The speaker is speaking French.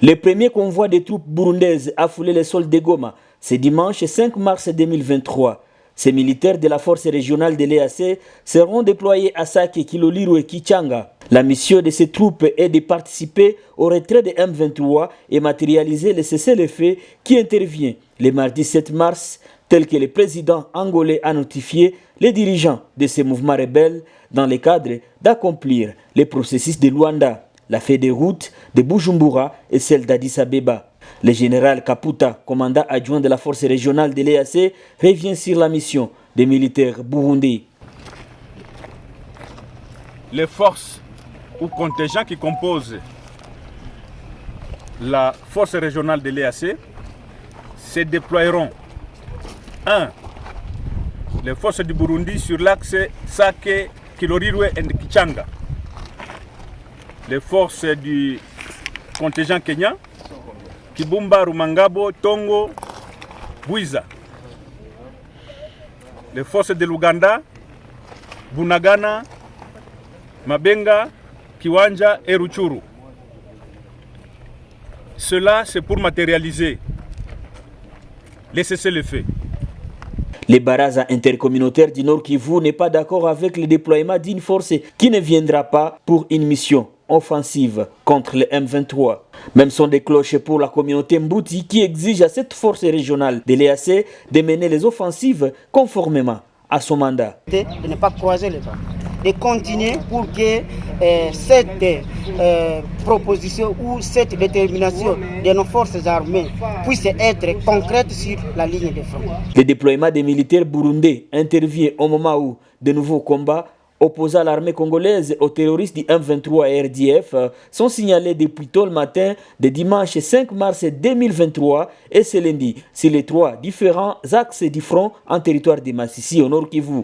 Le premier convoi des troupes burundaises a foulé les sols de Goma ce dimanche 5 mars 2023. Ces militaires de la force régionale de l'EAC seront déployés à Sake, Kiloliro et Kichanga. La mission de ces troupes est de participer au retrait de M23 et matérialiser le cessez-le-feu qui intervient le mardi 7 mars, tel que le président angolais a notifié les dirigeants de ces mouvements rebelles dans le cadre d'accomplir le processus de Luanda, la feuille de route de Bujumbura et celle d'Addis Abeba. Le général Kaputa, commandant adjoint de la force régionale de l'EAC, revient sur la mission des militaires burundais. Les forces ou contingents qui composent la force régionale de l'EAC se déploieront 1. Les forces du Burundi sur l'axe Sake, Kiloliro et Kichanga. Les forces du contingent kenyan, Kibumba, Rumangabo, Tongo, Bwiza. Les forces de l'Ouganda, Bunagana, Mabenga, Kiwanja et Ruchuru. Cela, c'est pour matérialiser les cessez-le-feu. Le baraza intercommunautaire du Nord Kivu n'est pas d'accord avec le déploiement d'une force qui ne viendra pas pour une mission offensive contre le M23. Même son des cloches pour la communauté Mbouti qui exige à cette force régionale de l'EAC de mener les offensives conformément à son mandat. De ne pas croiser les bras, de continuer pour que cette proposition ou cette détermination de nos forces armées puisse être concrète sur la ligne de front. Le déploiement des militaires burundais intervient au moment où de nouveaux combats opposant l'armée congolaise aux terroristes du M23 et RDF sont signalés depuis tôt le matin de dimanche 5 mars 2023 et ce lundi sur les 3 différents axes du front en territoire de Massissi au Nord Kivu.